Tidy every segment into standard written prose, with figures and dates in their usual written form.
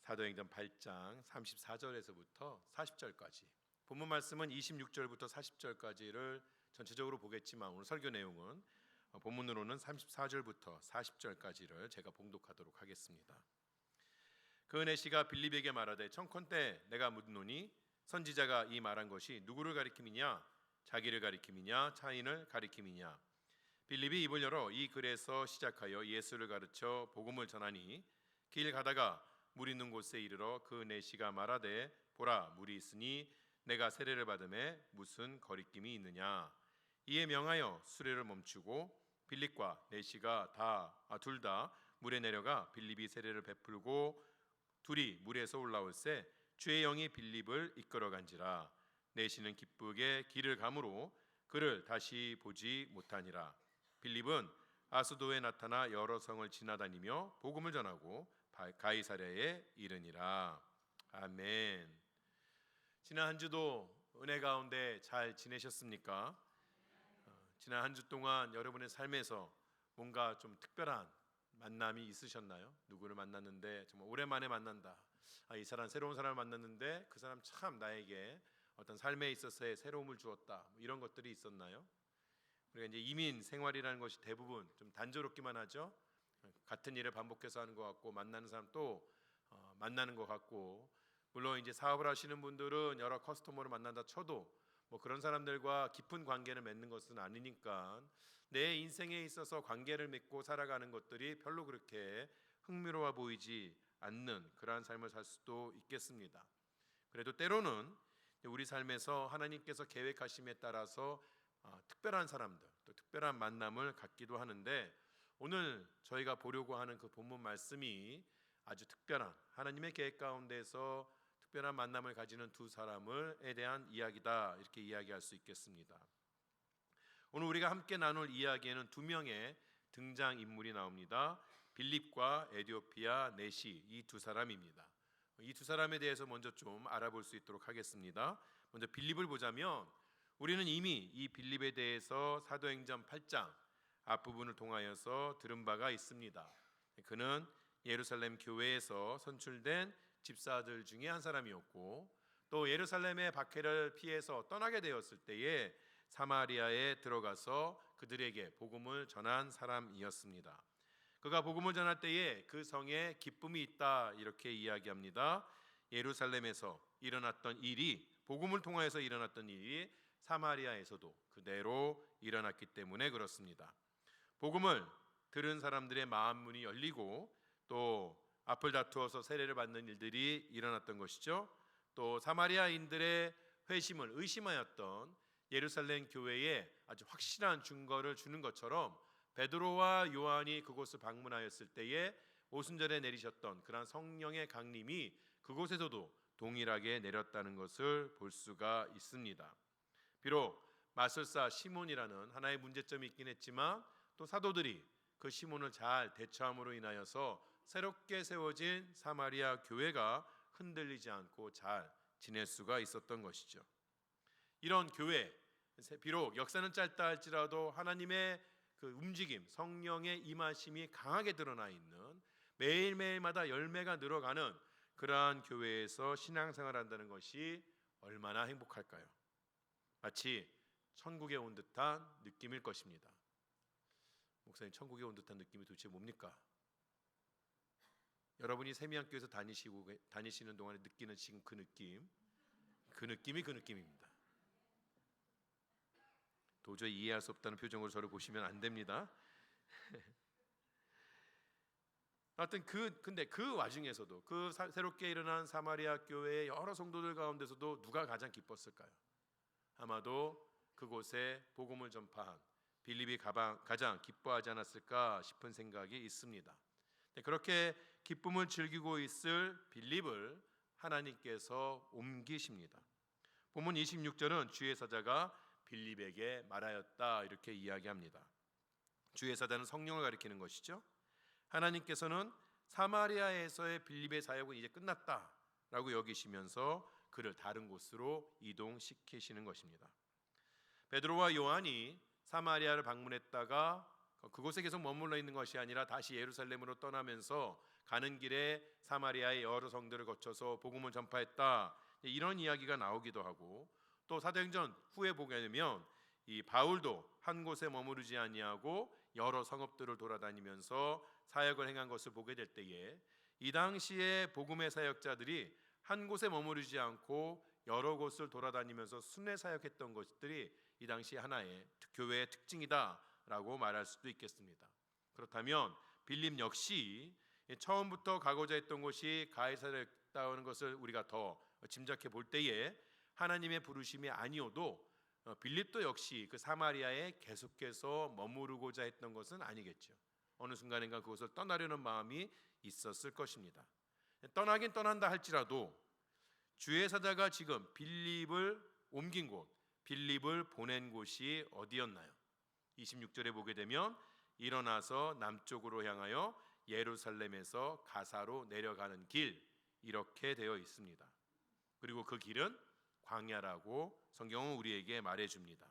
사도행전 8장 34절에서부터 40절까지, 본문 말씀은 26절부터 40절까지를 전체적으로 보겠지만 오늘 설교 내용은 본문으로는 34절부터 40절까지를 제가 봉독하도록 하겠습니다. 그 내시가 빌립에게 말하되 청컨대 내가 묻노니 선지자가 이 말한 것이 누구를 가리킴이냐, 자기를 가리킴이냐, 차인을 가리킴이냐. 빌립이 입을 열어 이 글에서 시작하여 예수를 가르쳐 복음을 전하니 길 가다가 물 있는 곳에 이르러 그 내시가 말하되 보라 물이 있으니 내가 세례를 받음에 무슨 거리낌이 있느냐. 이에 명하여 수레를 멈추고 빌립과 내시가 둘 다 물에 내려가 빌립이 세례를 베풀고 둘이 물에서 올라올새 주의 영이 빌립을 이끌어간지라. 내시는 기쁘게 길을 가므로 그를 다시 보지 못하니라. 빌립은 아수도에 나타나 여러 성을 지나다니며 복음을 전하고 가이사랴에 이르니라. 아멘. 지난 한 주도 은혜 가운데 잘 지내셨습니까? 지난 한 주 동안 여러분의 삶에서 뭔가 좀 특별한 만남이 있으셨나요? 누구를 만났는데 정말 오랜만에 만난다. 이 사람 새로운 사람을 만났는데 그 사람 참 나에게 어떤 삶에 있어서의 새로움을 주었다. 이런 것들이 있었나요? 우리가 이제 이민 생활이라는 것이 대부분 좀 단조롭기만 하죠. 같은 일을 반복해서 하는 것 같고 만나는 사람 또 만나는 것 같고, 물론 이제 사업을 하시는 분들은 여러 커스터머를 만난다 쳐도 뭐 그런 사람들과 깊은 관계를 맺는 것은 아니니까 내 인생에 있어서 관계를 맺고 살아가는 것들이 별로 그렇게 흥미로워 보이지 않는 그러한 삶을 살 수도 있겠습니다. 그래도 때로는 우리 삶에서 하나님께서 계획하심에 따라서 특별한 사람들, 또 특별한 만남을 갖기도 하는데, 오늘 저희가 보려고 하는 그 본문 말씀이 아주 특별한 하나님의 계획 가운데서 특별한 만남을 가지는 두 사람에 대한 이야기다, 이렇게 이야기할 수 있겠습니다. 오늘 우리가 함께 나눌 이야기에는 두 명의 등장인물이 나옵니다. 빌립과 에디오피아 내시, 이 두 사람입니다. 이 두 사람에 대해서 먼저 좀 알아볼 수 있도록 하겠습니다. 먼저 빌립을 보자면 우리는 이미 이 빌립에 대해서 사도행전 8장 앞부분을 통하여서 들은 바가 있습니다. 그는 예루살렘 교회에서 선출된 집사들 중에 한 사람이었고, 또 예루살렘의 박해를 피해서 떠나게 되었을 때에 사마리아에 들어가서 그들에게 복음을 전한 사람이었습니다. 그가 복음을 전할 때에 그 성에 기쁨이 있다, 이렇게 이야기합니다. 예루살렘에서 일어났던 일이, 복음을 통하여서 일어났던 일이 사마리아에서도 그대로 일어났기 때문에 그렇습니다. 복음을 들은 사람들의 마음 문이 열리고 또 앞을 다투어서 세례를 받는 일들이 일어났던 것이죠. 또 사마리아인들의 회심을 의심하였던 예루살렘 교회에 아주 확실한 증거를 주는 것처럼 베드로와 요한이 그곳을 방문하였을 때에 오순절에 내리셨던 그러한 성령의 강림이 그곳에서도 동일하게 내렸다는 것을 볼 수가 있습니다. 비록 마술사 시몬이라는 하나의 문제점이 있긴 했지만 또 사도들이 그 시몬을 잘 대처함으로 인하여서 새롭게 세워진 사마리아 교회가 흔들리지 않고 잘 지낼 수가 있었던 것이죠. 이런 교회, 비록 역사는 짧다 할지라도 하나님의 그 움직임, 성령의 임하심이 강하게 드러나 있는, 매일매일마다 열매가 늘어가는 그러한 교회에서 신앙생활을 한다는 것이 얼마나 행복할까요? 마치 천국에 온 듯한 느낌일 것입니다. 목사님, 천국에 온 듯한 느낌이 도대체 뭡니까? 여러분이 세미한교회에서 다니시는 동안에 느끼는 지금 그 느낌이 그 느낌입니다. 도저히 이해할 수 없다는 표정으로 저를 보시면 안 됩니다. 하여튼 근데 그 와중에서도 그 새롭게 일어난 사마리아 교회의 여러 성도들 가운데서도 누가 가장 기뻤을까요? 아마도 그곳에 복음을 전파한 빌립이 가장 기뻐하지 않았을까 싶은 생각이 있습니다. 그렇게 기쁨을 즐기고 있을 빌립을 하나님께서 옮기십니다. 본문 26절은 주의 사자가 빌립에게 말하였다, 이렇게 이야기합니다. 주의 사자는 성령을 가리키는 것이죠. 하나님께서는 사마리아에서의 빌립의 사역은 이제 끝났다라고 여기시면서 그를 다른 곳으로 이동시키시는 것입니다. 베드로와 요한이 사마리아를 방문했다가 그곳에 계속 머물러 있는 것이 아니라 다시 예루살렘으로 떠나면서 가는 길에 사마리아의 여러 성들을 거쳐서 복음을 전파했다. 이런 이야기가 나오기도 하고, 또 사도행전 후에 보게 되면 이 바울도 한 곳에 머무르지 아니하고 여러 성읍들을 돌아다니면서 사역을 행한 것을 보게 될 때에, 이 당시에 복음의 사역자들이 한 곳에 머무르지 않고 여러 곳을 돌아다니면서 순회 사역했던 것들이 이 당시 하나의 교회의 특징이다라고 말할 수도 있겠습니다. 그렇다면 빌립 역시 처음부터 가고자 했던 곳이 가이사랴였다는 것을 우리가 더 짐작해 볼 때에 하나님의 부르심이 아니어도 빌립도 역시 그 사마리아에 계속해서 머무르고자 했던 것은 아니겠죠. 어느 순간인가 그것을 떠나려는 마음이 있었을 것입니다. 떠나긴 떠난다 할지라도 주의 사자가 지금 빌립을 옮긴 곳, 빌립을 보낸 곳이 어디였나요? 26절에 보게 되면 일어나서 남쪽으로 향하여 예루살렘에서 가사로 내려가는 길, 이렇게 되어 있습니다. 그리고 그 길은 광야라고 성경은 우리에게 말해줍니다.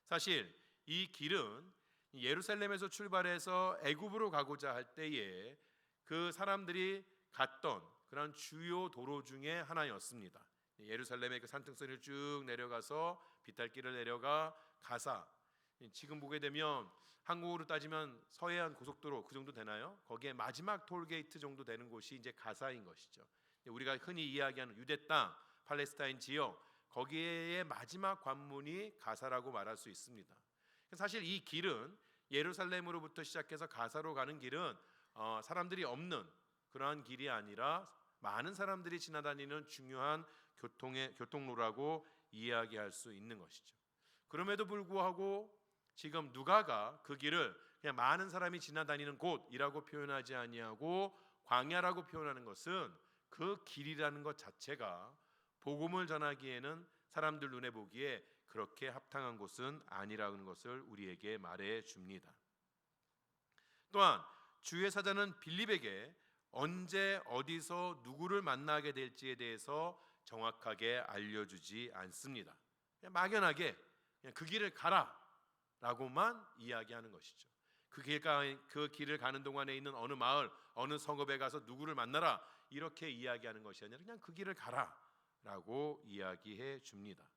사실 이 길은 예루살렘에서 출발해서 애굽으로 가고자 할 때에 그 사람들이 갔던 그런 주요 도로 중에 하나였습니다. 예루살렘의 그 산등성을 쭉 내려가서 비탈길을 내려가 가사, 지금 보게 되면 한국으로 따지면 서해안 고속도로 그 정도 되나요? 거기에 마지막 톨게이트 정도 되는 곳이 이제 가사인 것이죠. 우리가 흔히 이야기하는 유대 땅, 팔레스타인 지역, 거기에의 마지막 관문이 가사라고 말할 수 있습니다. 사실 이 길은 예루살렘으로부터 시작해서 가사로 가는 길은 사람들이 없는 그러한 길이 아니라 많은 사람들이 지나다니는 중요한 교통로라고 이야기할 수 있는 것이죠. 그럼에도 불구하고 지금 누가가 그 길을 그냥 많은 사람이 지나다니는 곳이라고 표현하지 아니하고 광야라고 표현하는 것은 그 길이라는 것 자체가 복음을 전하기에는 사람들 눈에 보기에 그렇게 합당한 곳은 아니라는 것을 우리에게 말해 줍니다. 또한 주의 사자는 빌립에게 언제 어디서 누구를 만나게 될지에 대해서 정확하게 알려주지 않습니다. 그냥 막연하게 그냥 그 길을 가라 라고만 이야기하는 것이죠. 그 길을 가는 동안에 있는 어느 마을, 어느 성읍에 가서 누구를 만나라 이렇게 이야기하는 것이 아니라 그냥 그 길을 가라 라고 이야기해 줍니다.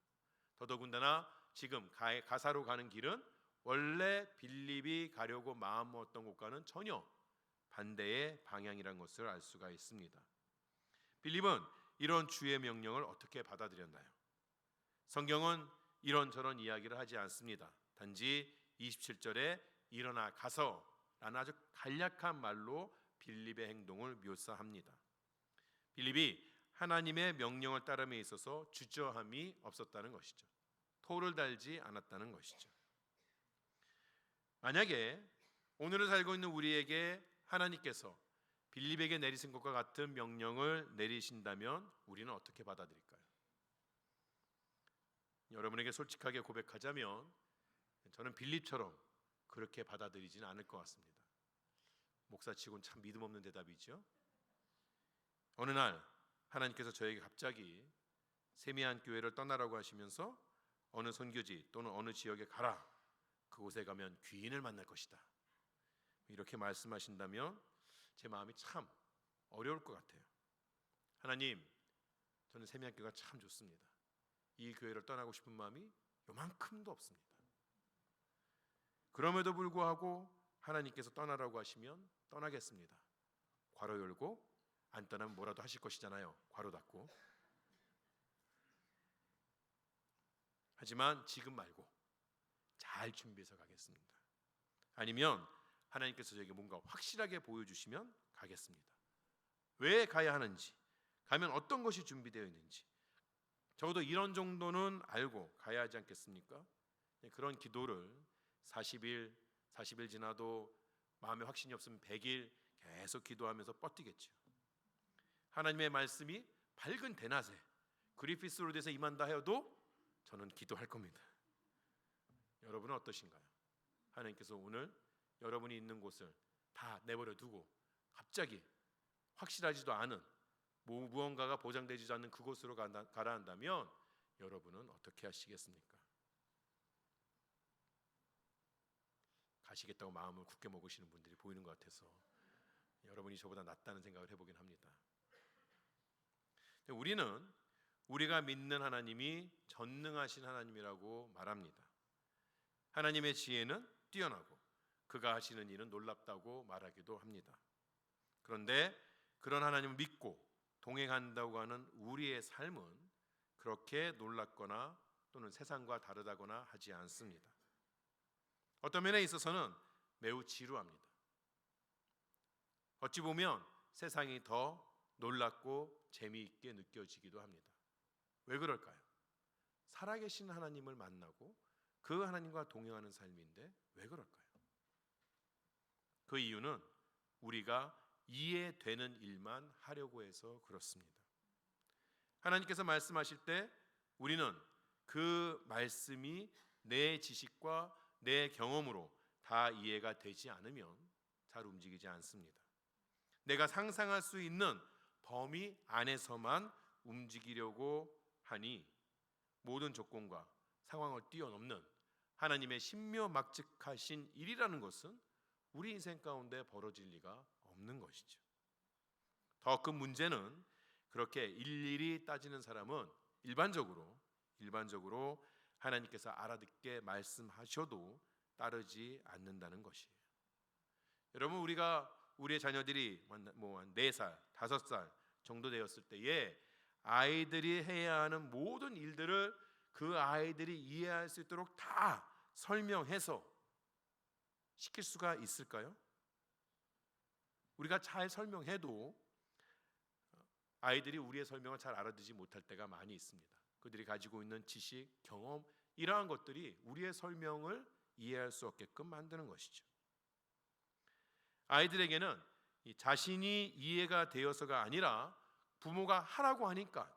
더더군다나 지금 가사로 가는 길은 원래 빌립이 가려고 마음먹었던 곳과는 전혀 반대의 방향이라는 것을 알 수가 있습니다. 빌립은 이런 주의 명령을 어떻게 받아들였나요? 성경은 이런저런 이야기를 하지 않습니다. 단지 27절에 일어나 가서라는 아주 간략한 말로 빌립의 행동을 묘사합니다. 빌립이 하나님의 명령을 따름에 있어서 주저함이 없었다는 것이죠. 토를 달지 않았다는 것이죠. 만약에 오늘을 살고 있는 우리에게 하나님께서 빌립에게 내리신 것과 같은 명령을 내리신다면 우리는 어떻게 받아들일까요? 여러분에게 솔직하게 고백하자면 저는 빌립처럼 그렇게 받아들이지는 않을 것 같습니다. 목사치고는 참 믿음 없는 대답이죠. 어느 날 하나님께서 저에게 갑자기 세미한 교회를 떠나라고 하시면서 어느 선교지 또는 어느 지역에 가라, 그곳에 가면 귀인을 만날 것이다, 이렇게 말씀하신다면 제 마음이 참 어려울 것 같아요. 하나님, 저는 세미한 교회가 참 좋습니다. 이 교회를 떠나고 싶은 마음이 요만큼도 없습니다. 그럼에도 불구하고 하나님께서 떠나라고 하시면 떠나겠습니다. 괄호 열고 안 떠나면 뭐라도 하실 것이잖아요. 괄호 닫고. 하지만 지금 말고 잘 준비해서 가겠습니다. 아니면 하나님께서 저에게 뭔가 확실하게 보여주시면 가겠습니다. 왜 가야 하는지, 가면 어떤 것이 준비되어 있는지 적어도 이런 정도는 알고 가야 하지 않겠습니까? 그런 기도를 40일 지나도 마음에 확신이 없으면 100일 계속 기도하면서 뻗뛰겠죠. 하나님의 말씀이 밝은 대낮에 그리피스 로드에서 임한다 해도 저는 기도할 겁니다. 여러분은 어떠신가요? 하나님께서 오늘 여러분이 있는 곳을 다 내버려 두고 갑자기 확실하지도 않은 무언가가 보장되지도 않는 그곳으로 가라 한다면 여러분은 어떻게 하시겠습니까? 아시겠다고 마음을 굳게 먹으시는 분들이 보이는 것 같아서 여러분이 저보다 낫다는 생각을 해보긴 합니다. 우리는 우리가 믿는 하나님이 전능하신 하나님이라고 말합니다. 하나님의 지혜는 뛰어나고 그가 하시는 일은 놀랍다고 말하기도 합니다. 그런데 그런 하나님을 믿고 동행한다고 하는 우리의 삶은 그렇게 놀랍거나 또는 세상과 다르다거나 하지 않습니다. 어떤 면에 있어서는 매우 지루합니다. 어찌 보면 세상이 더 놀랍고 재미있게 느껴지기도 합니다. 왜 그럴까요? 살아계신 하나님을 만나고 그 하나님과 동행하는 삶인데 왜 그럴까요? 그 이유는 우리가 이해되는 일만 하려고 해서 그렇습니다. 하나님께서 말씀하실 때 우리는 그 말씀이 내 지식과 내 경험으로 다 이해가 되지 않으면 잘 움직이지 않습니다. 내가 상상할 수 있는 범위 안에서만 움직이려고 하니 모든 조건과 상황을 뛰어넘는 하나님의 신묘막측하신 일이라는 것은 우리 인생 가운데 벌어질 리가 없는 것이죠. 더 큰 문제는 그렇게 일일이 따지는 사람은 일반적으로 하나님께서 알아듣게 말씀하셔도 따르지 않는다는 것이에요. 여러분, 우리가 우리의 자녀들이 한 4살, 5살 정도 되었을 때에 아이들이 해야 하는 모든 일들을 그 아이들이 이해할 수 있도록 다 설명해서 시킬 수가 있을까요? 우리가 잘 설명해도 아이들이 우리의 설명을 잘 알아듣지 못할 때가 많이 있습니다. 그들이 가지고 있는 지식, 경험 이러한 것들이 우리의 설명을 이해할 수 없게끔 만드는 것이죠. 아이들에게는 자신이 이해가 되어서가 아니라 부모가 하라고 하니까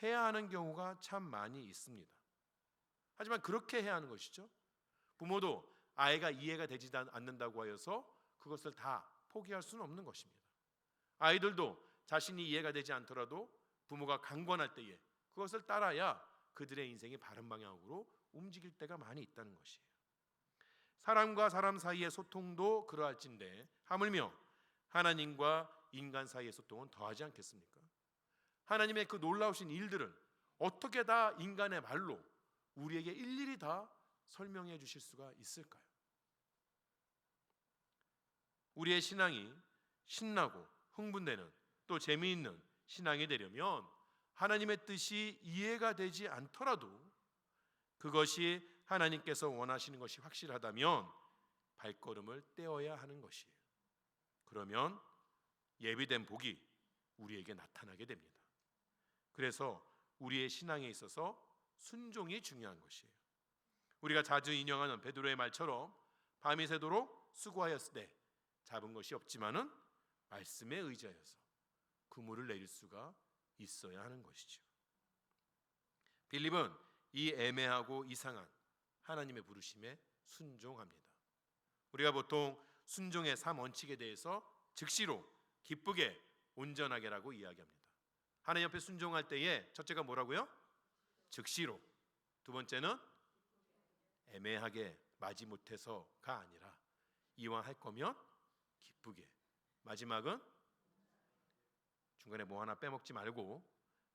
해야 하는 경우가 참 많이 있습니다. 하지만 그렇게 해야 하는 것이죠. 부모도 아이가 이해가 되지 않는다고 하여서 그것을 다 포기할 수는 없는 것입니다. 아이들도 자신이 이해가 되지 않더라도 부모가 강권할 때에 그것을 따라야 그들의 인생이 바른 방향으로 움직일 때가 많이 있다는 것이에요. 사람과 사람 사이의 소통도 그러할진데 하물며 하나님과 인간 사이의 소통은 더하지 않겠습니까? 하나님의 그 놀라우신 일들은 어떻게 다 인간의 말로 우리에게 일일이 다 설명해 주실 수가 있을까요? 우리의 신앙이 신나고 흥분되는 또 재미있는 신앙이 되려면 하나님의 뜻이 이해가 되지 않더라도 그것이 하나님께서 원하시는 것이 확실하다면 발걸음을 떼어야 하는 것이에요. 그러면 예비된 복이 우리에게 나타나게 됩니다. 그래서 우리의 신앙에 있어서 순종이 중요한 것이에요. 우리가 자주 인용하는 베드로의 말처럼 밤이 새도록 수고하였을 때 잡은 것이 없지만은 말씀에 의지하여서 그물을 내릴 수가 있어야 하는 것이죠. 빌립은 이 애매하고 이상한 하나님의 부르심에 순종합니다. 우리가 보통 순종의 3원칙에 대해서 즉시로 기쁘게 온전하게라고 이야기합니다. 하나님 옆에 순종할 때에 첫째가 뭐라고요? 즉시로. 두 번째는 애매하게 마지못해서가 아니라 이왕 할 거면 기쁘게. 마지막은 중간에 뭐 하나 빼먹지 말고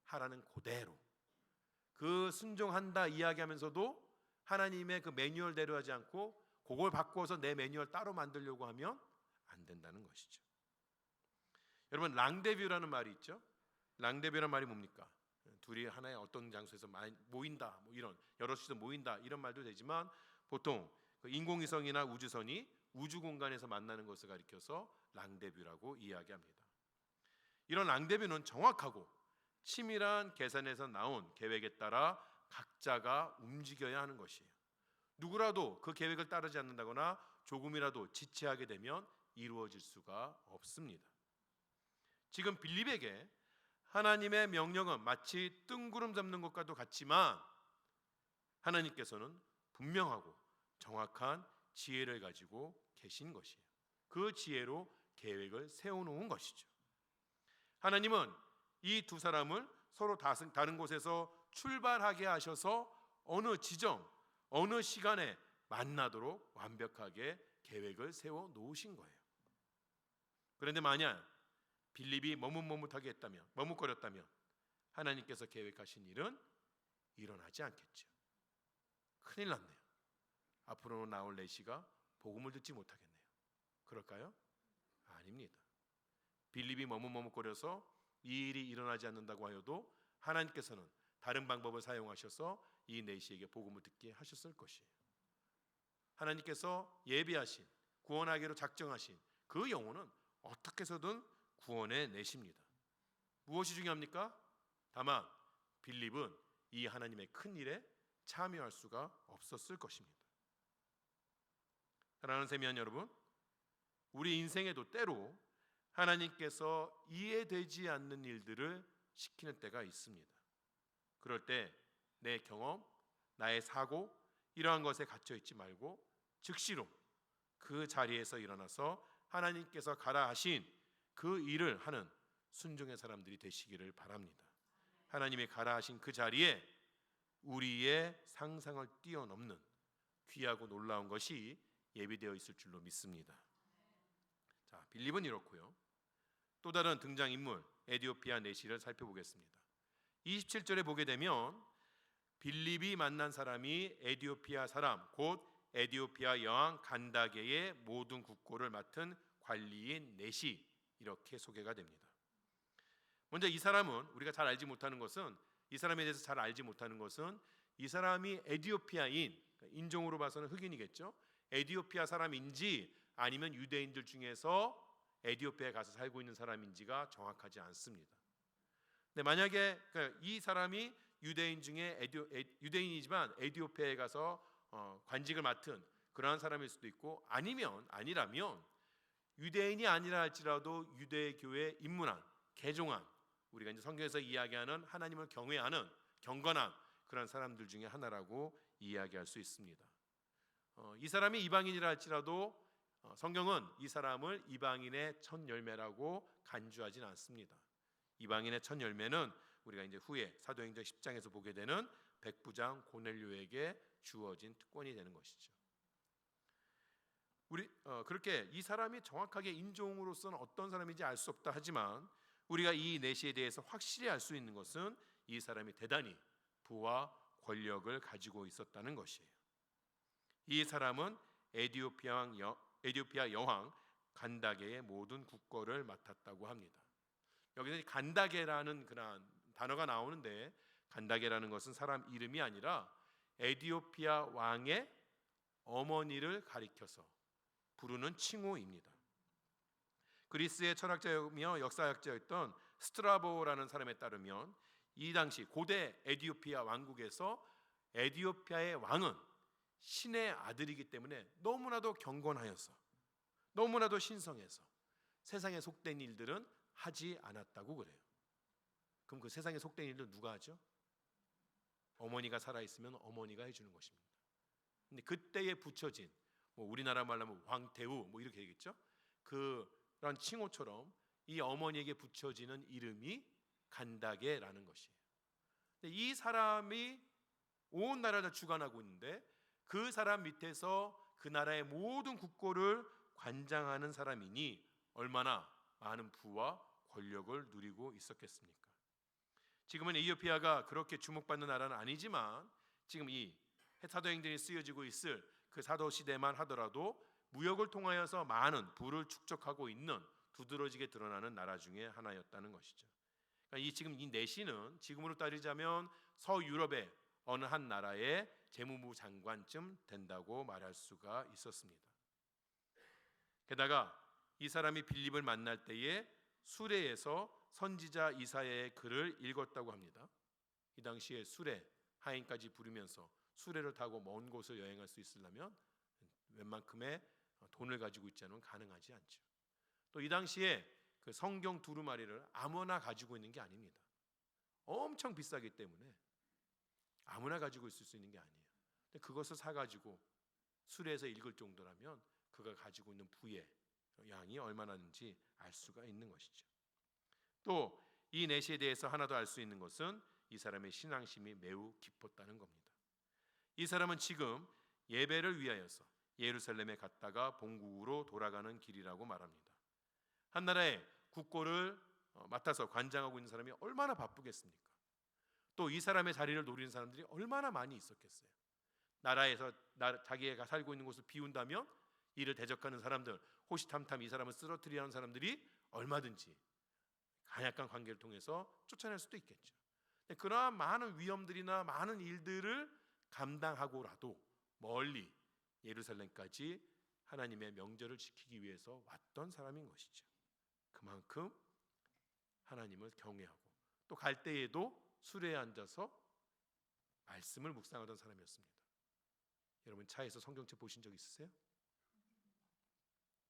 하라는 그대로. 그 순종한다 이야기하면서도 하나님의 그 매뉴얼대로 하지 않고 그걸 바꿔서 내 매뉴얼 따로 만들려고 하면 안 된다는 것이죠. 여러분, 랑데뷰라는 말이 있죠. 랑데뷰라는 말이 뭡니까? 둘이 하나의 어떤 장소에서 모인다, 뭐 이런 여럿이서 모인다 이런 말도 되지만 보통 인공위성이나 우주선이 우주 공간에서 만나는 것을 가리켜서 랑데뷰라고 이야기합니다. 이런 랑데뷰는 정확하고 치밀한 계산에서 나온 계획에 따라 각자가 움직여야 하는 것이에요. 누구라도 그 계획을 따르지 않는다거나 조금이라도 지체하게 되면 이루어질 수가 없습니다. 지금 빌립에게 하나님의 명령은 마치 뜬구름 잡는 것과도 같지만 하나님께서는 분명하고 정확한 지혜를 가지고 계신 것이에요. 그 지혜로 계획을 세워놓은 것이죠. 하나님은 이 두 사람을 서로 다른 곳에서 출발하게 하셔서 어느 지점, 어느 시간에 만나도록 완벽하게 계획을 세워 놓으신 거예요. 그런데 만약 빌립이 머뭇거렸다면 하나님께서 계획하신 일은 일어나지 않겠죠. 큰일 났네요. 앞으로 나올 내시가 복음을 듣지 못하겠네요. 그럴까요? 아닙니다. 빌립이 머뭇거려서 이 일이 일어나지 않는다고 하여도 하나님께서는 다른 방법을 사용하셔서 이 내시에게 복음을 듣게 하셨을 것이에요. 하나님께서 예비하신, 구원하기로 작정하신 그 영혼은 어떻게 해서든 구원해 내십니다. 무엇이 중요합니까? 다만 빌립은 이 하나님의 큰 일에 참여할 수가 없었을 것입니다. 사랑하는 세미한 여러분, 우리 인생에도 때로 하나님께서 이해되지 않는 일들을 시키는 때가 있습니다. 그럴 때 내 경험, 나의 사고 이러한 것에 갇혀 있지 말고 즉시로 그 자리에서 일어나서 하나님께서 가라 하신 그 일을 하는 순종의 사람들이 되시기를 바랍니다. 하나님이 가라 하신 그 자리에 우리의 상상을 뛰어넘는 귀하고 놀라운 것이 예비되어 있을 줄로 믿습니다. 자, 빌립은 이렇고요. 또 다른 등장인물 에디오피아 내시를 살펴보겠습니다. 27절에 보게 되면 빌립이 만난 사람이 에디오피아 사람 곧 에디오피아 여왕 간다게의 모든 국고를 맡은 관리인 내시, 이렇게 소개가 됩니다. 먼저 이 사람은 우리가 잘 알지 못하는 것은, 이 사람에 대해서 잘 알지 못하는 것은 이 사람이 에디오피아인, 인종으로 봐서는 흑인이겠죠. 에디오피아 사람인지 아니면 유대인들 중에서 에디오피아에 가서 살고 있는 사람인지가 정확하지 않습니다. 근데 만약에 이 사람이 유대인 중에 유대인이지만 에디오피아에 가서 관직을 맡은 그러한 사람일 수도 있고, 아니라면 유대인이 아니라 할지라도 유대교에 입문한, 개종한, 우리가 이제 성경에서 이야기하는 하나님을 경외하는, 경건한 그런 사람들 중에 하나라고 이야기할 수 있습니다. 이 사람이 이방인이라 할지라도 성경은 이 사람을 이방인의 첫 열매라고 간주하지는 않습니다. 이방인의 첫 열매는 우리가 이제 후에 사도행전 10장에서 보게 되는 백부장 고넬료에게 주어진 특권이 되는 것이죠. 그렇게 이 사람이 정확하게 인종으로서는 어떤 사람인지 알 수 없다 하지만 우리가 이 내시에 대해서 확실히 알 수 있는 것은 이 사람이 대단히 부와 권력을 가지고 있었다는 것이에요. 이 사람은 에디오피아 여왕 간다게의 모든 국거를 맡았다고 합니다. 여기서 간다게라는 그런 단어가 나오는데, 간다게라는 것은 사람 이름이 아니라 에디오피아 왕의 어머니를 가리켜서 부르는 칭호입니다. 그리스의 철학자이며 역사학자였던 스트라보라는 사람에 따르면 이 당시 고대 에디오피아 왕국에서 에디오피아의 왕은 신의 아들이기 때문에 너무나도 경건하여서, 너무나도 신성해서 세상에 속된 일들은 하지 않았다고 그래요. 그럼 그 세상에 속된 일들 누가 하죠? 어머니가 살아있으면 어머니가 해주는 것입니다. 근데 그때에 붙여진, 우리나라 말로 하면 왕태우 이렇게 얘기했죠. 그런 칭호처럼 이 어머니에게 붙여지는 이름이 간다게라는 것이에요. 근데 이 사람이 온 나라를 주관하고 있는데 그 사람 밑에서 그 나라의 모든 국고를 관장하는 사람이니 얼마나 많은 부와 권력을 누리고 있었겠습니까? 지금은 에티오피아가 그렇게 주목받는 나라는 아니지만 지금 이 사도행전이 쓰여지고 있을 그 사도 시대만 하더라도 무역을 통하여서 많은 부를 축적하고 있는, 두드러지게 드러나는 나라 중에 하나였다는 것이죠. 그러니까 지금 이 내시는 지금으로 따지자면 서유럽의 어느 한 나라의 재무부 장관쯤 된다고 말할 수가 있었습니다. 게다가 이 사람이 빌립을 만날 때에 수레에서 선지자 이사야의 글을 읽었다고 합니다. 이 당시에 수레, 하인까지 부르면서 수레를 타고 먼 곳을 여행할 수 있으려면 웬만큼의 돈을 가지고 있지 않으면 가능하지 않죠. 또 이 당시에 그 성경 두루마리를 아무나 가지고 있는 게 아닙니다. 엄청 비싸기 때문에 아무나 가지고 있을 수 있는 게 아니에요. 근데 그것을 사가지고 수레에서 읽을 정도라면 그가 가지고 있는 부의 양이 얼마나인지 알 수가 있는 것이죠. 또 이 내시에 대해서 하나 더 알 수 있는 것은 이 사람의 신앙심이 매우 깊었다는 겁니다. 이 사람은 지금 예배를 위하여서 예루살렘에 갔다가 본국으로 돌아가는 길이라고 말합니다. 한 나라의 국고를 맡아서 관장하고 있는 사람이 얼마나 바쁘겠습니까? 또 이 사람의 자리를 노리는 사람들이 얼마나 많이 있었겠어요. 나라에서 자기가 살고 있는 곳을 비운다면 이를 대적하는 사람들, 호시탐탐 이 사람을 쓰러뜨리려는 사람들이 얼마든지 간약한 관계를 통해서 쫓아낼 수도 있겠죠. 그러한 많은 위험들이나 많은 일들을 감당하고라도 멀리 예루살렘까지 하나님의 명절을 지키기 위해서 왔던 사람인 것이죠. 그만큼 하나님을 경외하고 또 갈 때에도 수레에 앉아서 말씀을 묵상하던 사람이었습니다. 여러분 차에서 성경책 보신 적 있으세요?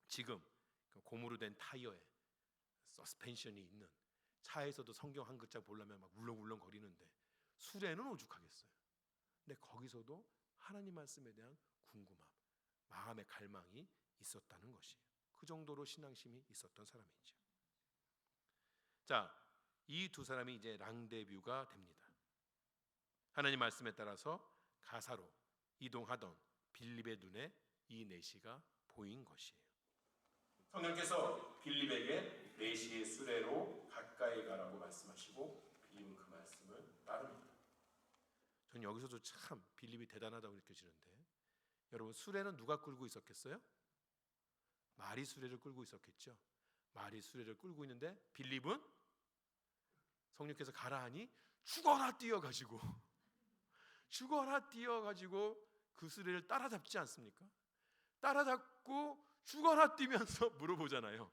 지금 고무로 된 타이어에 서스펜션이 있는 차에서도 성경 한 글자 보려면 막 울렁울렁 거리는데 수레는 오죽하겠어요. 근데 거기서도 하나님 말씀에 대한 궁금함, 마음의 갈망이 있었다는 것이에요. 그 정도로 신앙심이 있었던 사람이죠. 자, 이 두 사람이 이제 랑데뷰가 됩니다. 하나님 말씀에 따라서 가사로 이동하던 빌립의 눈에 이 내시가 보인 것이에요. 성령께서 빌립에게 내시의 수레로 가까이 가라고 말씀하시고 빌립은 그 말씀을 따릅니다. 저는 여기서도 참 빌립이 대단하다고 느껴지는데, 여러분 수레는 누가 끌고 있었겠어요? 말이 수레를 끌고 있었겠죠. 말이 수레를 끌고 있는데 빌립은 성령께서 가라 하니 죽어라 뛰어가지고 그 수레를 따라잡지 않습니까? 따라잡고 죽어라 뛰면서 물어보잖아요.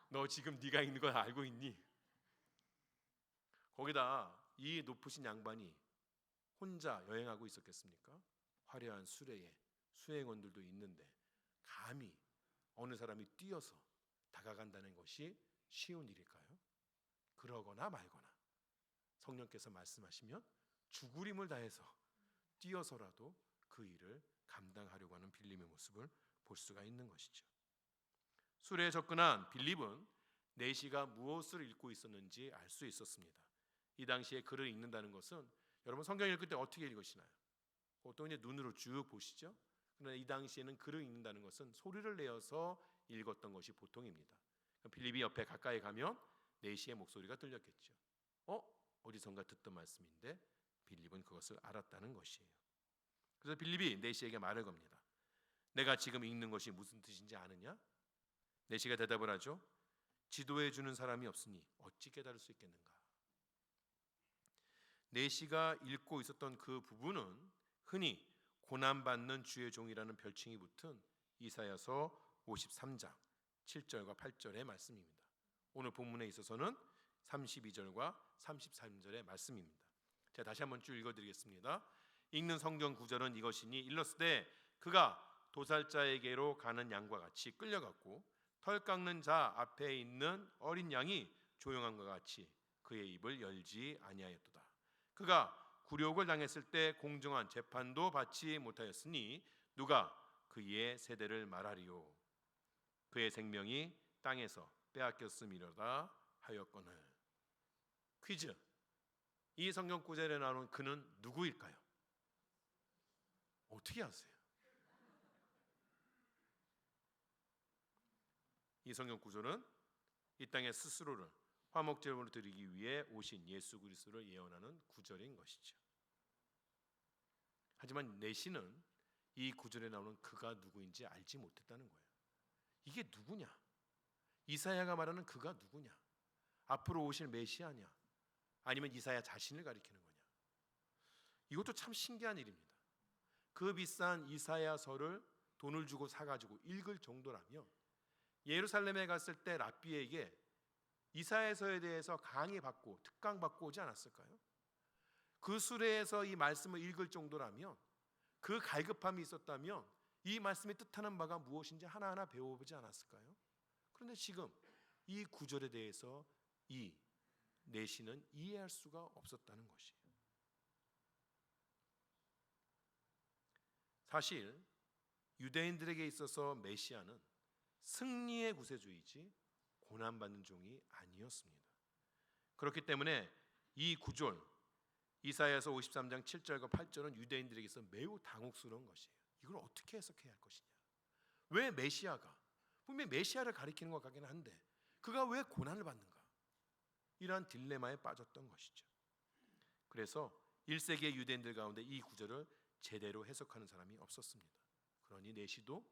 너 지금 네가 있는 걸 알고 있니? 거기다 이 높으신 양반이 혼자 여행하고 있었겠습니까? 화려한 수레에 수행원들도 있는데 감히 어느 사람이 뛰어서 다가간다는 것이 쉬운 일일까요? 그러거나 말거나 성령께서 말씀하시면 죽을 힘을 다해서 뛰어서라도 그 일을 감당하려고 하는 빌립의 모습을 볼 수가 있는 것이죠. 수레에 접근한 빌립은 내시가 무엇을 읽고 있었는지 알 수 있었습니다. 이 당시에 글을 읽는다는 것은, 여러분 성경 읽을 때 어떻게 읽으시나요? 보통 이제 눈으로 쭉 보시죠. 그러나 이 당시에는 글을 읽는다는 것은 소리를 내어서 읽었던 것이 보통입니다. 빌립이 옆에 가까이 가면 내시의 목소리가 들렸겠죠. 어디선가 듣던 말씀인데 빌립은 그것을 알았다는 것이에요. 그래서 빌립이 내시에게 말을 겁니다. 내가 지금 읽는 것이 무슨 뜻인지 아느냐? 내시가 대답을 하죠. 지도해 주는 사람이 없으니 어찌 깨달을 수 있겠는가? 내시가 읽고 있었던 그 부분은 흔히 고난받는 주의 종이라는 별칭이 붙은 이사야서 53장 7절과 8절의 말씀입니다. 오늘 본문에 있어서는 32절과 33절의 말씀입니다. 제가 다시 한번 쭉 읽어드리겠습니다. 읽는 성경 구절은 이것이니 일렀으되 그가 도살자에게로 가는 양과 같이 끌려갔고 털 깎는 자 앞에 있는 어린 양이 조용한 것 같이 그의 입을 열지 아니하였도다. 그가 굴욕을 당했을 때 공정한 재판도 받지 못하였으니 누가 그의 세대를 말하리요. 그의 생명이 땅에서 빼앗겼음이로다 하였거늘. 퀴즈. 이 성경 구절에 나오는 그는 누구일까요? 어떻게 아세요? 이 성경 구절은 이 땅의 스스로를 화목제물로 드리기 위해 오신 예수 그리스도를 예언하는 구절인 것이죠. 하지만 내시는 이 구절에 나오는 그가 누구인지 알지 못했다는 거예요. 이게 누구냐? 이사야가 말하는 그가 누구냐? 앞으로 오실 메시아냐? 아니면 이사야 자신을 가리키는 거냐? 이것도 참 신기한 일입니다. 그 비싼 이사야서를 돈을 주고 사가지고 읽을 정도라면 예루살렘에 갔을 때 랍비에게 이사야서에 대해서 강의받고 특강받고 오지 않았을까요? 그 수레에서 이 말씀을 읽을 정도라면, 그 갈급함이 있었다면 이 말씀이 뜻하는 바가 무엇인지 하나하나 배워보지 않았을까요? 그런데 지금 이 구절에 대해서 이 내시는 이해할 수가 없었다는 것이에요. 사실 유대인들에게 있어서 메시아는 승리의 구세주이지 고난받는 종이 아니었습니다. 그렇기 때문에 이 구절 이사야서 53장 7절과 8절은 유대인들에게서 매우 당혹스러운 것이에요. 이걸 어떻게 해석해야 할 것이냐? 왜 메시아가 분명히 메시아를 가리키는 것 같긴 한데 그가 왜 고난을 받는가? 이러한 딜레마에 빠졌던 것이죠. 그래서 1세기의 유대인들 가운데 이 구절을 제대로 해석하는 사람이 없었습니다. 그러니 내시도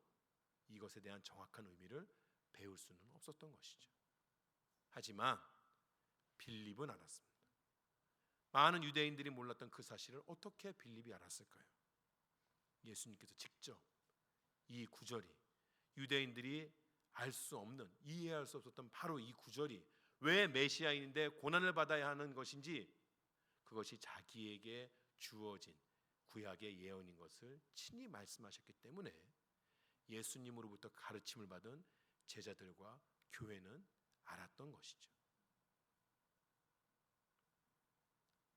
이것에 대한 정확한 의미를 배울 수는 없었던 것이죠. 하지만 빌립은 알았습니다. 많은 유대인들이 몰랐던 그 사실을 어떻게 빌립이 알았을까요? 예수님께서 직접 이 구절이 유대인들이 알 수 없는, 이해할 수 없었던 바로 이 구절이 왜 메시아인데 고난을 받아야 하는 것인지, 그것이 자기에게 주어진 구약의 예언인 것을 친히 말씀하셨기 때문에 예수님으로부터 가르침을 받은 제자들과 교회는 알았던 것이죠.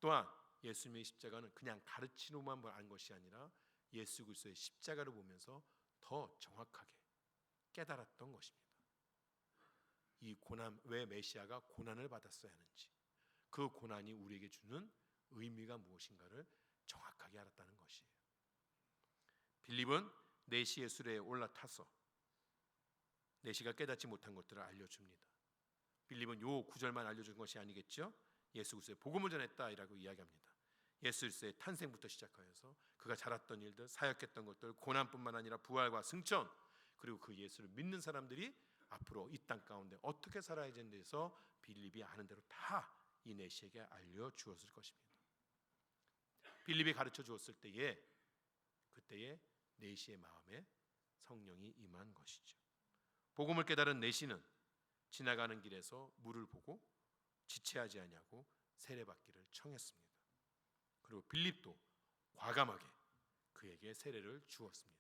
또한 예수님의 십자가는 그냥 가르치로만 안 것이 아니라 예수 그리스도의 십자가를 보면서 더 정확하게 깨달았던 것입니다. 이 고난, 왜 메시아가 고난을 받았어야 하는지, 그 고난이 우리에게 주는 의미가 무엇인가를 정확하게 알았다는 것이에요. 빌립은 내시의 수레에 올라타서 내시가 깨닫지 못한 것들을 알려줍니다. 빌립은 요 구절만 알려준 것이 아니겠죠? 예수 그리스도의 복음을 전했다라고 이야기합니다. 예수 그리스도의 탄생부터 시작하여서 그가 자랐던 일들, 사역했던 것들, 고난뿐만 아니라 부활과 승천, 그리고 그 예수를 믿는 사람들이 앞으로 이 땅 가운데 어떻게 살아야 되는 데서 빌립이 아는 대로 다 이 내시에게 알려주었을 것입니다. 빌립이 가르쳐 주었을 때에 그때에 내시의 마음에 성령이 임한 것이죠. 복음을 깨달은 내시는 지나가는 길에서 물을 보고 지체하지 아니하고 세례받기를 청했습니다. 그리고 빌립도 과감하게 그에게 세례를 주었습니다.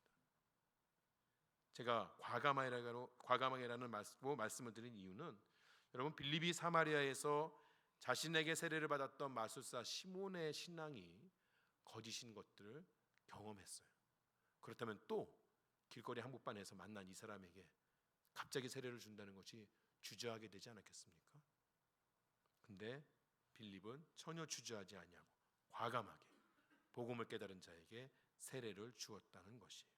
제가 과감하게라는 말씀을 드린 이유는, 여러분, 빌립이 사마리아에서 자신에게 세례를 받았던 마술사 시몬의 신앙이 거짓인 것들을 경험했어요. 그렇다면 또 길거리 한복판에서 만난 이 사람에게 갑자기 세례를 준다는 것이 주저하게 되지 않았겠습니까? 근데 빌립은 전혀 주저하지 아니하고 과감하게 복음을 깨달은 자에게 세례를 주었다는 것이에요.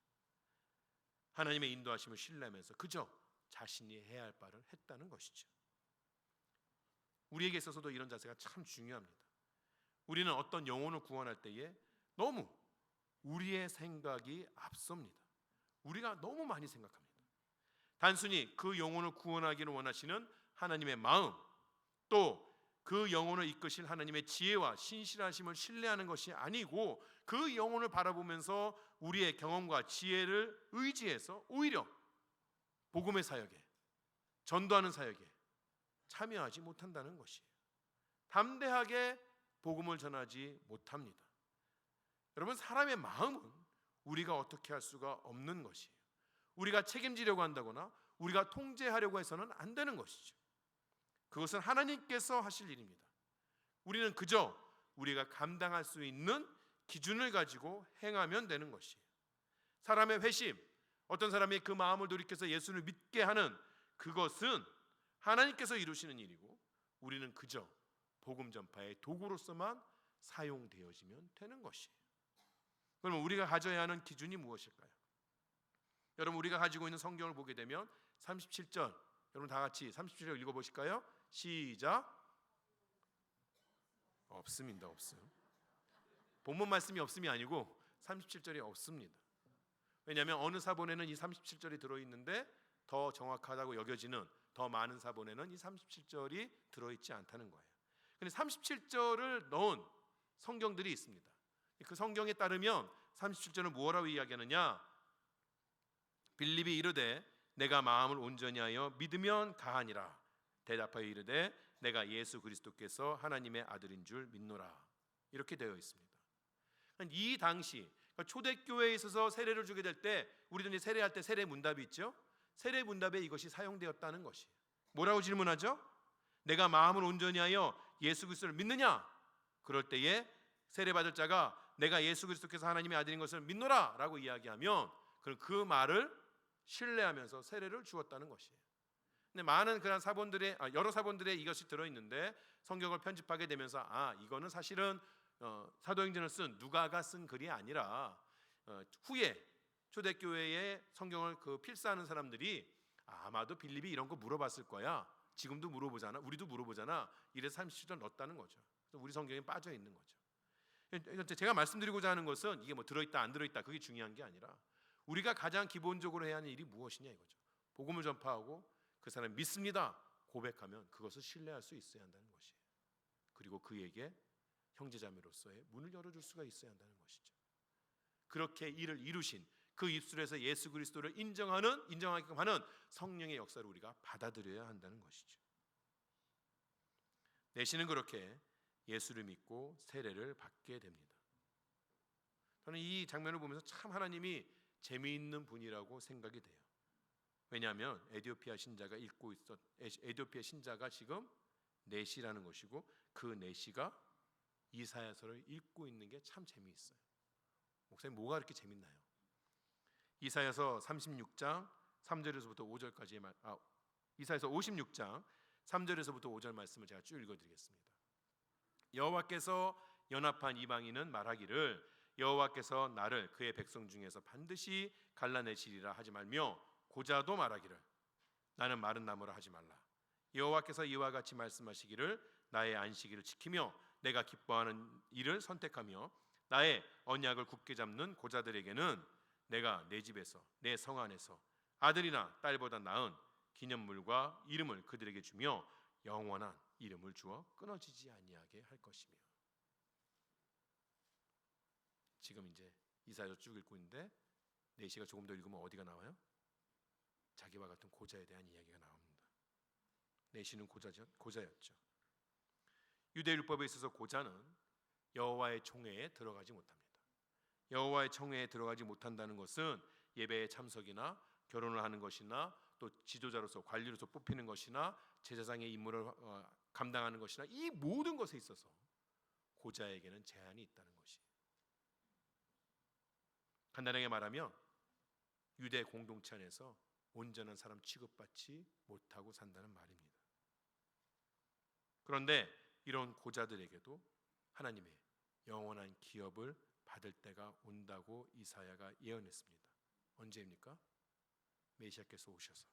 하나님의 인도하심을 신뢰하면서 그저 자신이 해야 할 바를 했다는 것이죠. 우리에게 있어서도 이런 자세가 참 중요합니다. 우리는 어떤 영혼을 구원할 때에 너무 우리의 생각이 앞섭니다. 우리가 너무 많이 생각합니다. 단순히 그 영혼을 구원하기를 원하시는 하나님의 마음, 또 그 영혼을 이끄실 하나님의 지혜와 신실하심을 신뢰하는 것이 아니고 그 영혼을 바라보면서 우리의 경험과 지혜를 의지해서 오히려 복음의 사역에, 전도하는 사역에 참여하지 못한다는 것이에요. 담대하게 복음을 전하지 못합니다. 여러분, 사람의 마음은 우리가 어떻게 할 수가 없는 것이에요. 우리가 책임지려고 한다거나 우리가 통제하려고 해서는 안 되는 것이죠. 그것은 하나님께서 하실 일입니다. 우리는 그저 우리가 감당할 수 있는 기준을 가지고 행하면 되는 것이에요. 사람의 회심, 어떤 사람이 그 마음을 돌이켜서 예수를 믿게 하는 그것은 하나님께서 이루시는 일이고 우리는 그저 복음 전파의 도구로서만 사용되어지면 되는 것이에요. 그러면 우리가 가져야 하는 기준이 무엇일까요? 여러분, 우리가 가지고 있는 성경을 보게 되면 37절, 여러분 다 같이 37절 읽어보실까요? 시작. 없습니다. 없어요. 본문 말씀이 없음이 아니고 37절이 없습니다. 왜냐하면 어느 사본에는 이 37절이 들어있는데 더 정확하다고 여겨지는 더 많은 사본에는 이 37절이 들어있지 않다는 거예요. 근데 37절을 넣은 성경들이 있습니다. 그 성경에 따르면 37절은 무엇라고 이야기하느냐? 빌립이 이르되 내가 마음을 온전히 하여 믿으면 가하니라. 대답하여 이르되 내가 예수 그리스도께서 하나님의 아들인 줄 믿노라. 이렇게 되어 있습니다. 이 당시 초대교회에 있어서 세례를 주게 될 때 우리들이 세례할 때 세례 문답이 있죠. 세례 문답에 이것이 사용되었다는 것이에요. 뭐라고 질문하죠? 내가 마음을 온전히 하여 예수 그리스도를 믿느냐? 그럴 때에 세례받을 자가 내가 예수 그리스도께서 하나님의 아들인 것을 믿노라 라고 이야기하면 그 말을 신뢰하면서 세례를 주었다는 것이에요. 근데 많은 그런 사본들의 여러 사본들에 이것이 들어있는데 성경을 편집하게 되면서 이거는 사실은 사도행전을 쓴 누가가 쓴 글이 아니라 후에 초대교회에 성경을 필사하는 사람들이 아마도 빌립이 이런 거 물어봤을 거야. 지금도 물어보잖아. 우리도 물어보잖아. 이래서 37절 넣었다는 거죠. 그래서 우리 성경에 빠져 있는 거죠. 제가 말씀드리고자 하는 것은 이게 뭐 들어있다 안 들어있다 그게 중요한 게 아니라 우리가 가장 기본적으로 해야 하는 일이 무엇이냐 이거죠. 복음을 전파하고 그 사람이 믿습니다 고백하면 그것을 신뢰할 수 있어야 한다는 것이에요. 그리고 그에게 형제자매로서의 문을 열어줄 수가 있어야 한다는 것이죠. 그렇게 이를 이루신 그 입술에서 예수 그리스도를 인정하게끔 하는 성령의 역사를 우리가 받아들여야 한다는 것이죠. 내시는 그렇게 예수를 믿고 세례를 받게 됩니다. 저는 이 장면을 보면서 참 하나님이 재미있는 분이라고 생각이 돼요. 왜냐하면 에티오피아 신자가 지금 내시라는 것이고 그 내시가 이사야서를 읽고 있는 게 참 재미있어요. 목사님 뭐가 그렇게 재밌나요? 이사야서 36장 3절에서부터 5절까지의 이사야서 56장 3절에서부터 5절 말씀을 제가 쭉 읽어드리겠습니다. 여호와께서 연합한 이방인은 말하기를 여호와께서 나를 그의 백성 중에서 반드시 갈라내시리라 하지 말며 고자도 말하기를 나는 마른 나무라 하지 말라. 여호와께서 이와 같이 말씀하시기를 나의 안식일을 지키며 내가 기뻐하는 일을 선택하며 나의 언약을 굳게 잡는 고자들에게는 내가 내 집에서 내 성 안에서 아들이나 딸보다 나은 기념물과 이름을 그들에게 주며 영원한 이름을 주어 끊어지지 아니하게 할 것이며. 지금 이제 이사야서 쭉 읽고 있는데 내시가 조금 더 읽으면 어디가 나와요? 자기와 같은 고자에 대한 이야기가 나옵니다. 내시는 고자였죠. 유대율법에 있어서 고자는 여호와의 총회에 들어가지 못합니다. 여호와의 총회에 들어가지 못한다는 것은 예배에 참석이나 결혼을 하는 것이나 또 지도자로서 관리로서 뽑히는 것이나 제사장의 임무를 감당하는 것이나 이 모든 것에 있어서 고자에게는 제한이 있다는 것이. 간단하게 말하면 유대 공동체 안에서 온전한 사람 취급받지 못하고 산다는 말입니다. 그런데 이런 고자들에게도 하나님의 영원한 기업을 받을 때가 온다고 이사야가 예언했습니다. 언제입니까? 메시아께서 오셔서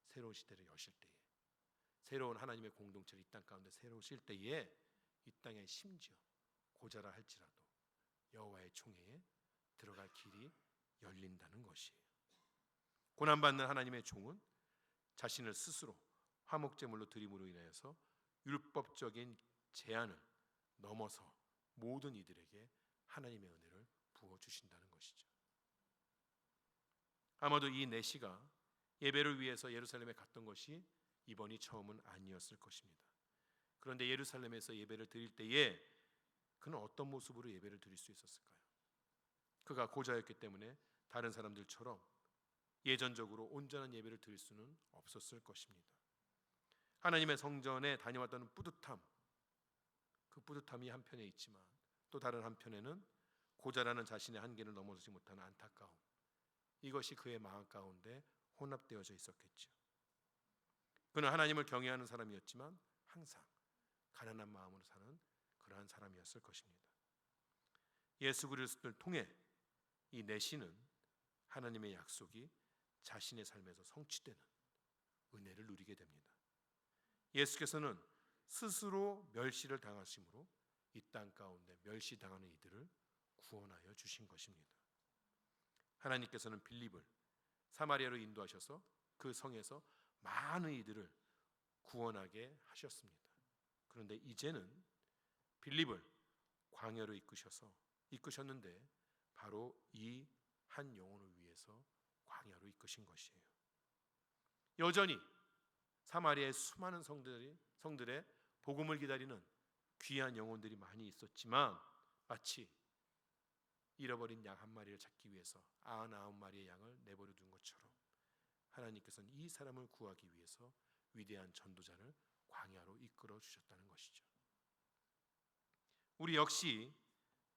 새로운 시대를 여실 때에, 새로운 하나님의 공동체를 이 땅 가운데 새로 오실 때에 이 땅에 심지어 고자라 할지라도 여호와의 총회에 들어갈 길이 열린다는 것이에요. 고난받는 하나님의 종은 자신을 스스로 화목제물로 드림으로 인하여서 율법적인 제한을 넘어서 모든 이들에게 하나님의 은혜를 부어주신다는 것이죠. 아마도 이 내시가 예배를 위해서 예루살렘에 갔던 것이 이번이 처음은 아니었을 것입니다. 그런데 예루살렘에서 예배를 드릴 때에 그는 어떤 모습으로 예배를 드릴 수 있었을까요? 그가 고자였기 때문에 다른 사람들처럼 예전적으로 온전한 예배를 드릴 수는 없었을 것입니다. 하나님의 성전에 다녀왔다는 뿌듯함, 그 뿌듯함이 한편에 있지만 또 다른 한편에는 고자라는 자신의 한계를 넘어서지 못하는 안타까움, 이것이 그의 마음 가운데 혼합되어져 있었겠죠. 그는 하나님을 경외하는 사람이었지만 항상 가난한 마음으로 사는 그러한 사람이었을 것입니다. 예수 그리스도를 통해 이 내시는 하나님의 약속이 자신의 삶에서 성취되는 은혜를 누리게 됩니다. 예수께서는 스스로 멸시를 당하심으로 이 땅 가운데 멸시당하는 이들을 구원하여 주신 것입니다. 하나님께서는 빌립을 사마리아로 인도하셔서 그 성에서 많은 이들을 구원하게 하셨습니다. 그런데 이제는 빌립을 광야로 이끄셨는데 바로 이 한 영혼을 위해서 광야로 이끄신 것이에요. 여전히 사마리아의 수많은 성들의 복음을 기다리는 귀한 영혼들이 많이 있었지만 마치 잃어버린 양 한 마리를 찾기 위해서 99마리의 양을 내버려 둔 것처럼 하나님께서는 이 사람을 구하기 위해서 위대한 전도자를 광야로 이끌어 주셨다는 것이죠. 우리 역시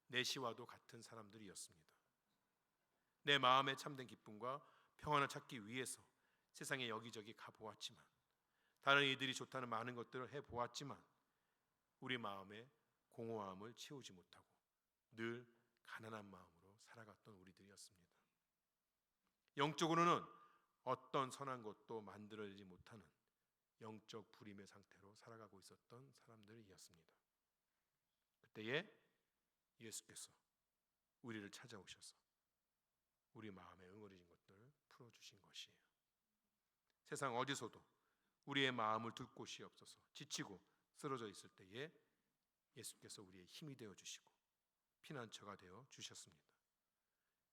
내시와도 같은 사람들이었습니다. 내 마음의 참된 기쁨과 평안을 찾기 위해서 세상에 여기저기 가보았지만, 다른 이들이 좋다는 많은 것들을 해보았지만 우리 마음의 공허함을 채우지 못하고 늘 가난한 마음으로 살아갔던 우리들이었습니다. 영적으로는 어떤 선한 것도 만들어내지 못하는 영적 불임의 상태로 살아가고 있었던 사람들이었습니다. 그때에 예수께서 우리를 찾아오셔서 우리 마음에 응어리진 것들을 풀어주신 것이에요. 세상 어디서도 우리의 마음을 둘 곳이 없어서 지치고 쓰러져 있을 때에 예수께서 우리의 힘이 되어 주시고 피난처가 되어 주셨습니다.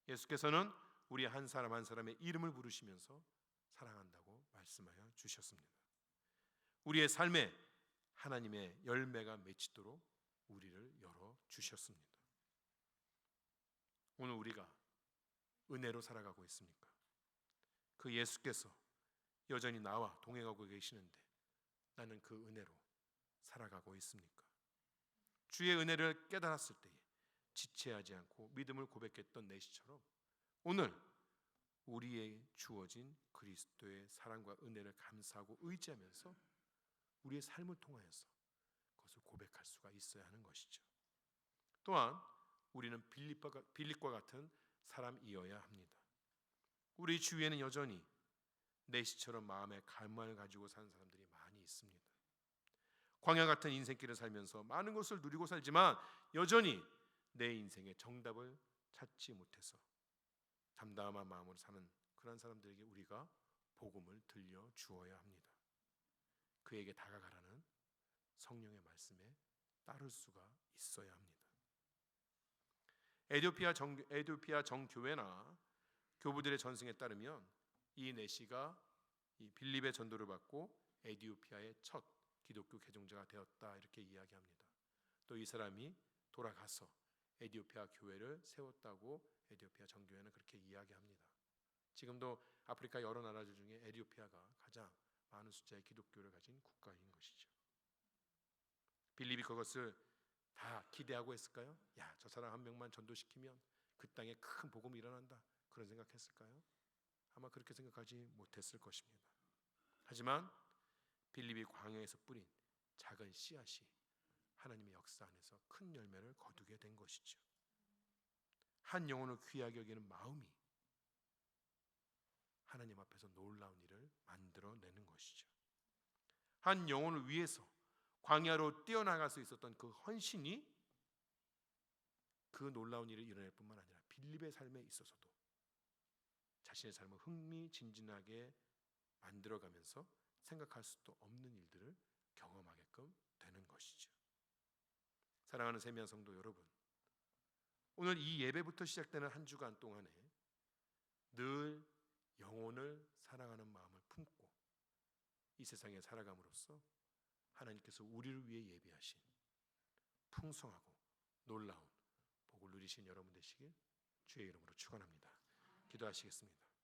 예수께서는 우리 한 사람 한 사람의 이름을 부르시면서 사랑한다고 말씀하여 주셨습니다. 우리의 삶에 하나님의 열매가 맺히도록 우리를 열어 주셨습니다. 오늘 우리가 은혜로 살아가고 있습니까? 그 예수께서 여전히 나와 동행하고 계시는데 나는 그 은혜로 살아가고 있습니까? 주의 은혜를 깨달았을 때에 지체하지 않고 믿음을 고백했던 내시처럼 오늘 우리의 주어진 그리스도의 사랑과 은혜를 감사하고 의지하면서 우리의 삶을 통하여서 그것을 고백할 수가 있어야 하는 것이죠. 또한 우리는 빌립과 같은 사람이어야 합니다. 우리 주위에는 여전히 내시처럼 마음의 갈망을 가지고 사는 사람들이 많이 있습니다. 광야 같은 인생길을 살면서 많은 것을 누리고 살지만 여전히 내 인생의 정답을 찾지 못해서 담담한 마음으로 사는 그런 사람들에게 우리가 복음을 들려 주어야 합니다. 그에게 다가가라는 성령의 말씀에 따를 수가 있어야 합니다. 에디오피아 정교회나 교부들의 전승에 따르면 이 내시가 이 빌립의 전도를 받고 에디오피아의 첫 기독교 개종자가 되었다 이렇게 이야기합니다. 또 이 사람이 돌아가서 에디오피아 교회를 세웠다고 에디오피아 정교회는 그렇게 이야기합니다. 지금도 아프리카 여러 나라들 중에 에디오피아가 가장 많은 숫자의 기독교를 가진 국가인 것이죠. 빌립이 그것을 다 기대하고 했을까요? 야, 저 사람 한 명만 전도시키면 그 땅에 큰 복음이 일어난다 그런 생각했을까요? 아마 그렇게 생각하지 못했을 것입니다. 하지만 빌립이 광야에서 뿌린 작은 씨앗이 하나님의 역사 안에서 큰 열매를 거두게 된 것이죠. 한 영혼을 귀하게 여기는 마음이 하나님 앞에서 놀라운 일을 만들어내는 것이죠. 한 영혼을 위해서 광야로 뛰어나갈 수 있었던 그 헌신이 그 놀라운 일을 이뤄낼 뿐만 아니라 빌립의 삶에 있어서도 자신의 삶을 흥미진진하게 만들어가면서 생각할 수도 없는 일들을 경험하게끔 되는 것이죠. 사랑하는 세미한 성도 여러분, 오늘 이 예배부터 시작되는 한 주간 동안에 늘 영혼을 사랑하는 마음을 품고 이 세상에 살아감으로써 하나님께서 우리를 위해 예비하신 풍성하고 놀라운 복을 누리신 여러분 되시길 주의 이름으로 축원합니다. 기도하시겠습니다.